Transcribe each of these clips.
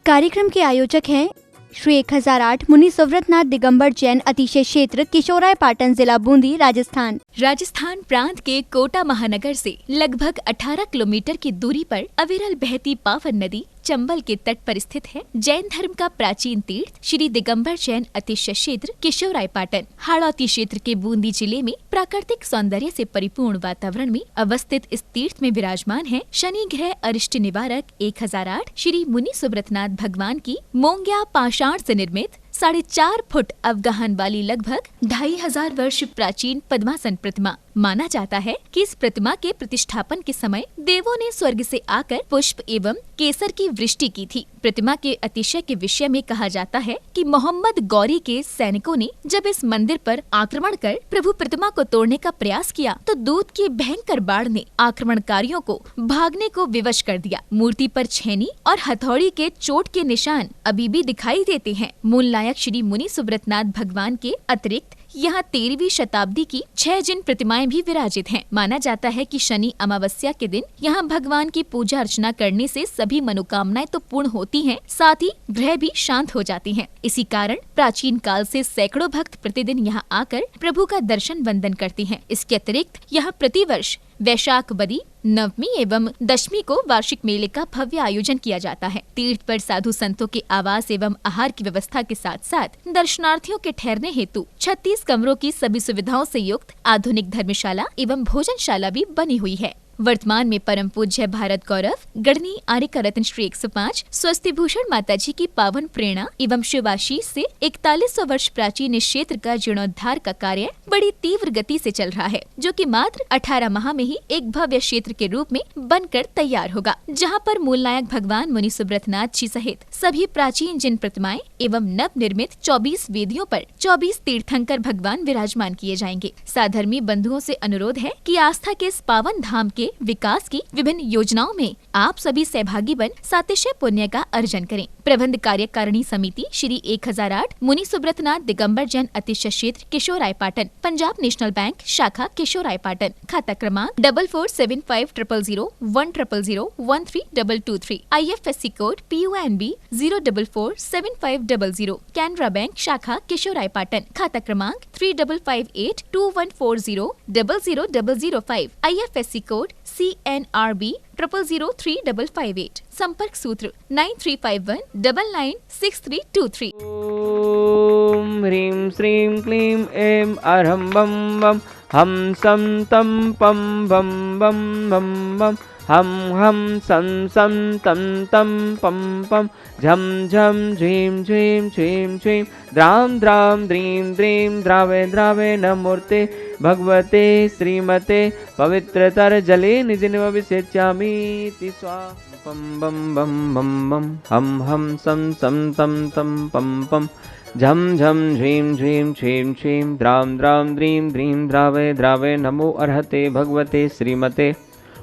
कार्यक्रम के आयोजक हैं श्री 1008 मुनि सुव्रतनाथ दिगंबर जैन अतिशय क्षेत्र किशोराय पाटन जिला बूंदी राजस्थान। राजस्थान प्रांत के कोटा महानगर से लगभग 18 किलोमीटर की दूरी पर अविरल बहती पावन नदी चंबल के तट पर स्थित है। जैन धर्म का प्राचीन तीर्थ श्री दिगंबर जैन अतिशय क्षेत्र किशोराय पाटन हाड़ौती क्षेत्र के बूंदी जिले में प्राकृतिक सौंदर्य से परिपूर्ण वातावरण में अवस्थित इस तीर्थ में विराजमान है शनि ग्रह अरिष्ट निवारक 1008 श्री मुनि सुव्रतनाथ भगवान की मोंग्या पाषाण से निर्मित 4.5 फुट अवगाहन वाली लगभग 2500 वर्ष प्राचीन पद्मासन प्रतिमा। माना जाता है कि इस प्रतिमा के प्रतिष्ठापन के समय देवों ने स्वर्ग से आकर पुष्प एवं केसर की वृष्टि की थी। प्रतिमा के अतिशय के विषय में कहा जाता है कि मोहम्मद गौरी के सैनिकों ने जब इस मंदिर पर आक्रमण कर प्रभु प्रतिमा को तोड़ने का प्रयास किया तो दूत की भयंकर बाढ़ ने आक्रमणकारियों को भागने को विवश कर दिया। मूर्ति पर छेनी और हथौड़ी के चोट के निशान अभी भी दिखाई देते हैं। मूल नायक श्री मुनि सुव्रतनाथ भगवान के अतिरिक्त यहाँ 13वीं शताब्दी की 6 जिन प्रतिमाएं भी विराजित हैं। माना जाता है कि शनि अमावस्या के दिन यहाँ भगवान की पूजा अर्चना करने से सभी मनोकामनाएं तो पूर्ण होती हैं, साथ ही ग्रह भी शांत हो जाती हैं। इसी कारण प्राचीन काल से सैकड़ों भक्त प्रतिदिन यहाँ आकर प्रभु का दर्शन वंदन करते हैं। इसके अतिरिक्त यहाँ प्रतिवर्ष वैशाख बदी नवमी एवं दशमी को वार्षिक मेले का भव्य आयोजन किया जाता है। तीर्थ पर साधु संतों के आवास एवं आहार की व्यवस्था के साथ साथ दर्शनार्थियों के ठहरने हेतु 36 कमरों की सभी सुविधाओं से युक्त आधुनिक धर्मशाला एवं भोजनशाला भी बनी हुई है। वर्तमान में परम पूज्य भारत गौरव गढ़नी आर्य रत्न श्री 105 स्वस्ति भूषण माता जी की पावन प्रेरणा एवं शिवाशीष से 4100 वर्ष प्राचीन इस क्षेत्र का जीर्णोद्धार का कार्य बड़ी तीव्र गति से चल रहा है, जो कि मात्र 18 माह में ही एक भव्य क्षेत्र के रूप में बनकर तैयार होगा, जहां पर मूल नायक भगवान मुनि सुव्रतनाथ जी सहित सभी प्राचीन जिन प्रतिमाएं एवं नव निर्मित 24 वेदियों पर 24 तीर्थंकर भगवान विराजमान किए जाएंगे। साधर्मी बंधुओं से अनुरोध है कि आस्था के इस पावन धाम के विकास की विभिन्न योजनाओं में आप सभी सहभागी बन सातिशय पुण्य का अर्जन करें। प्रबंध कार्यकारिणी समिति श्री 1008 मुनि सुव्रतनाथ दिगंबर जैन अतिशय क्षेत्र किशोराय पाटन, पंजाब नेशनल बैंक शाखा किशोराय पाटन, खाता क्रमांक 4475001000132223, IFSC code PUNB 0447500, Canara bank शाखा किशोराय पाटन, खाता क्रमांक 358214000005, IFSC कोड CNRB 000358, संपर्क सूत्र 9351996323। ओम ह्रीं श्रीं क्लीं ऐं अरहं बम बम हम सम तम पम बम बम बम बम हम हम सम सम तम तम पम पम झम झम झीं झीं झीं झीं द्रां द्रां द्रीं द्रीं द्रावे द्रावे नमूर्ते भगवते श्रीमते पवित्रतर जले निजिनवविसेच्यामीति स्वाहा पम बम बम बम बम हम सम सम तम तम पम पम झम झम झीं झीं झीं झीं द्रां द्रां द्रीं द्रीं द्रावे द्रावे नमो अर्हते भगवते श्रीमते।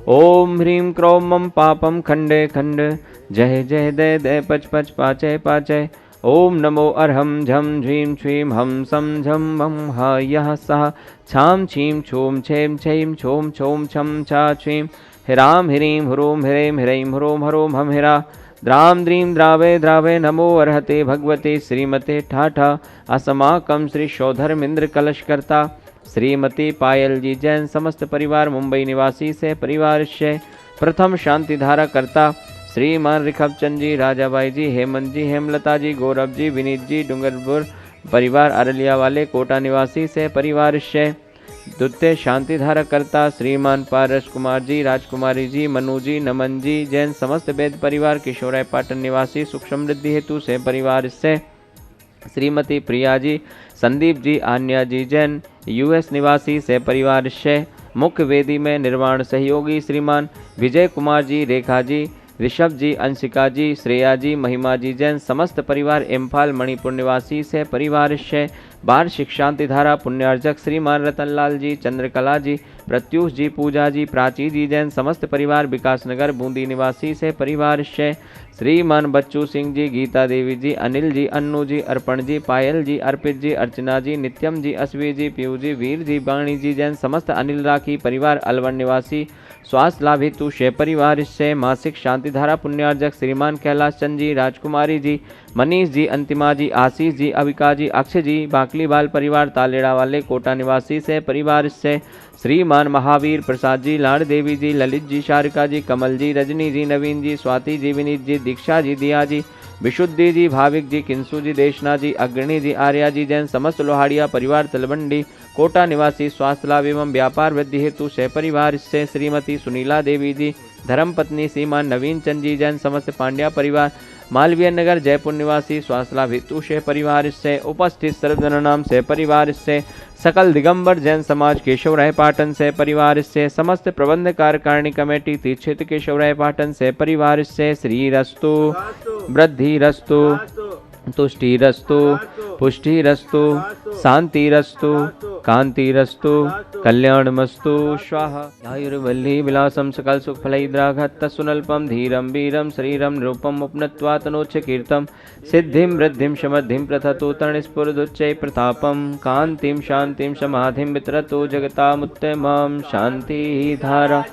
ओम ह्रीं क्रों मम पापम खंडे खंड जय जय दय दय पच पच पाचय पाचय। ओम नमो अर्हं झम झीं छीं हम सम झम मम ह यः सः छां छीं छूं छें छीं छूं छौं छम छा छीं ह्रां ह्रीं ह्रूं ह्रीं ह्रीं ह्रूं ह्रूं हम हिरा द्रां द्रीं द्रावे द्रावे नमो अर्हते भगवते श्रीमते ठाठा असमाकम श्री शोधर्मेंद्र कलशकर्ता श्रीमती पायल जी जैन समस्त परिवार मुंबई निवासी से परिवार से प्रथम शांति धारा करता श्रीमान रिखबचंद जी राजाबाई जी हेमंत जी हेमलता जी गौरव जी विनीत जी डूंगरपुर परिवार अरलिया वाले कोटा निवासी से परिवार से द्वितीय शांति धारा करता श्रीमान पारस कुमार जी राजकुमारी जी मनु जी नमन जी जैन समस्त वेद परिवार किशोराय पाटन निवासी सुख समृद्धि हेतु से परिवार से श्रीमती प्रिया जी संदीप जी आन्या जी जैन US निवासी से परिवार से मुख्य वेदी में निर्माण सहयोगी श्रीमान विजय कुमार जी रेखा जी ऋषभ जी अंशिका जी श्रेया जी महिमा जी जैन समस्त परिवार इम्फाल मणिपुर निवासी से परिवार से वार्षिक शांति धारा पुण्यार्जक श्रीमान रतनलाल जी चंद्रकला जी प्रत्युष जी, पूजा जी, प्राची जी जैन समस्त परिवार, विकासनगर बूंदी निवासी से परिवार से श्रीमान बच्चू सिंह जी, गीता देवी जी, अनिल जी, अन्नू जी, अर्पण जी, पायल जी, अर्पित जी, अर्चना जी, नित्यम जी, अश्वी जी, पीयू जी, वीर जी, बाणी जी जैन समस्त अनिल राखी परिवार, अलवर निवासी स्वास्थ्य लाभ हेतु शे परिवार से मासिक शांतिधारा पुण्यार्जक श्रीमान कैलाश चंद जी, राजकुमारी जी, मनीष जी, अंतिमा जी, आशीष जी, अविका जी, अक्षय जी, बाकली बाल परिवार तालेड़ा वाले कोटा निवासी से परिवार से श्रीमान महावीर प्रसाद जी, लाड़ देवी जी, ललित जी, शारिका जी, कमल जी, रजनी जी, नवीन जी, स्वाति जी, विनीत जी, दीक्षा जी, दिया जी, विशुद्धि जी, भाविक जी, किंसु जी, देशना जी, अग्रणी जी, आर्या जी जैन समस्त लोहाड़िया परिवार तलवंडी कोटा निवासी स्वास्थ्य लाभ एवं व्यापार वृद्धि हेतु शे परिवार से श्रीमती सुनीला देवी जी, धर्मपत्नी श्रीमान नवीन चंद जी जैन समस्त पांड्या परिवार मालवीय नगर जयपुर निवासी स्वास्थ्य लाभ हेतु शे परिवार से उपस्थित सर्वजन नाम से परिवार से सकल दिगंबर जैन समाज केशव राय पाटन से परिवार से समस्त प्रबंध कार्यकारिणी कमेटी तीर्थ क्षेत्र केशव राय पाटन से परिवार से श्री रस्तु वृद्धि रस्तु तुष्टि रस्तु पुष्टि रस्तु शांति रस्तु कांति रस्तु कल्याणमस्तु स्वाहा। आयुर्वल्ली विलासम सकल सुख फलैद्राघत्त सुनल्पम धीरम वीरम शरीरम निरूपम उपनत्वा तनोच्च कीर्तम सिद्धिं वृद्धिं समृद्धिं प्रथतो तरणस्फुरदुच्चै प्रतापम कांतिं शांतिं समाधिं वितरतो जगतामुत्तमं शांति धारा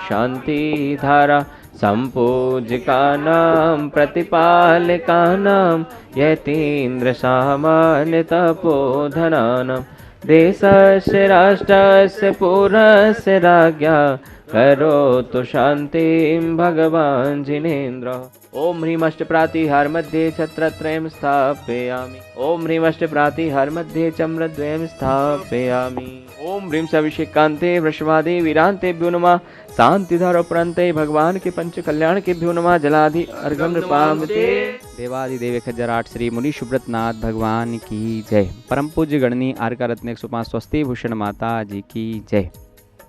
शांति धारा संपूजिकानां प्रतिपालिकानां यतीन्द्र सामान्य तपोधनानां देशस्य राष्ट्रस्य पूर्णस्य राज्ञा करोतु शान्तिं भगवान् जिनेन्द्र। ओम ह्रीमष्टप्रातिहार मध्ये छत्रत्रयं स्थापयामि। ओम ह्रीमष्टप्रातिहार मध्ये चम्रद्वयं स्थापयामि। ओम ह्रीं सविषेकान्ते वृषभादे वीरान्तेभ्यो नमः। शांतिधारोपरन्ते भगवान के पंच कल्याण केभ्यो नमः। जलाधि अर्घं नृपामते। देवादिदेव खज्जराट श्री मुनि सुब्रत नाथ भगवान की जय। परम पूज्य गणनी आर्का रत्न 105 स्वस्ति भूषण माता जी की जय।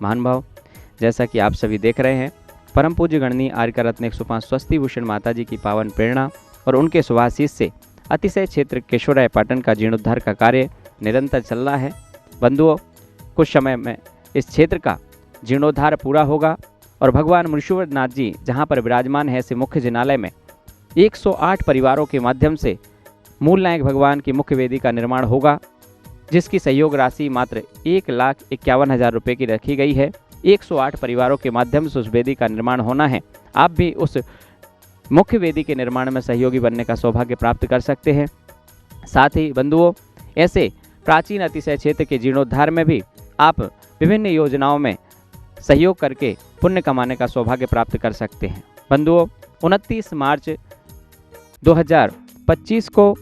महान भाव, जैसा कि आप सभी देख रहे हैं, परम पूज्य गणनी आर्का रत्न 105 स्वस्ति भूषण माता जी की पावन प्रेरणा और उनके शुभाशीष से अतिशय क्षेत्र केशवराय पाटन का जीर्णोद्धार का कार्य निरंतर चल रहा है। बंधुओं, कुछ समय में इस क्षेत्र का जीर्णोद्धार पूरा होगा और भगवान मुनीश्वरनाथ जी जहां पर विराजमान है ऐसे मुख्य जिनालय में 108 परिवारों के माध्यम से मूल नायक भगवान की मुख्य वेदी का निर्माण होगा, जिसकी सहयोग राशि मात्र 1,51,000 रुपये की रखी गई है। 108 परिवारों के माध्यम से उस वेदी का निर्माण होना है। आप भी उस मुख्य वेदी के निर्माण में सहयोगी बनने का सौभाग्य प्राप्त कर सकते हैं। साथ ही बंधुओं, ऐसे प्राचीन अतिशय क्षेत्र के जीर्णोद्धार में भी आप विभिन्न योजनाओं में सहयोग करके पुण्य कमाने का सौभाग्य प्राप्त कर सकते हैं। बंधुओं, 29 मार्च 2025 को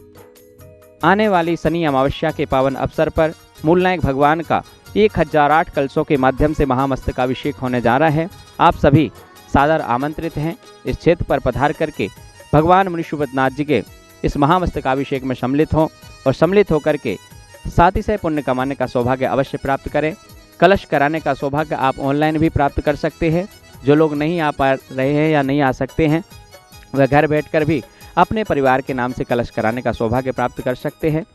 आने वाली शनि अमावस्या के पावन अवसर पर मूल नायक भगवान का 1008 कलशों के माध्यम से महामस्तकाभिषेक होने जा रहा है। आप सभी सादर आमंत्रित हैं इस क्षेत्र पर पधार करके भगवान मुनीश्वरनाथ जी के इस महामस्तकाभिषेक में सम्मिलित हों और सम्मिलित होकर के सातिशय पुण्य कमाने का सौभाग्य अवश्य प्राप्त करें। कलश कराने का सौभाग्य आप ऑनलाइन भी प्राप्त कर सकते हैं। जो लोग नहीं आ पा रहे हैं या नहीं आ सकते हैं, वह घर बैठकर भी अपने परिवार के नाम से कलश कराने का सौभाग्य प्राप्त कर सकते हैं।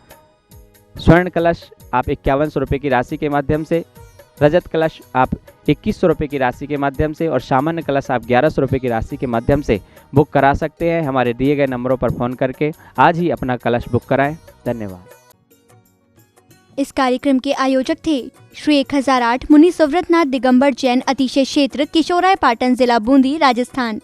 स्वर्ण कलश आप 5100 रुपये की राशि के माध्यम से, रजत कलश आप 2100 रुपये की राशि के माध्यम से और सामान्य कलश आप 1100 रुपये की राशि के माध्यम से बुक करा सकते हैं। हमारे दिए गए नंबरों पर फ़ोन करके आज ही अपना कलश बुक कराएं। धन्यवाद। इस कार्यक्रम के आयोजक थे श्री 1008 मुनि सुव्रतनाथ दिगंबर जैन अतिशय क्षेत्र किशोराय पाटन जिला बूंदी राजस्थान।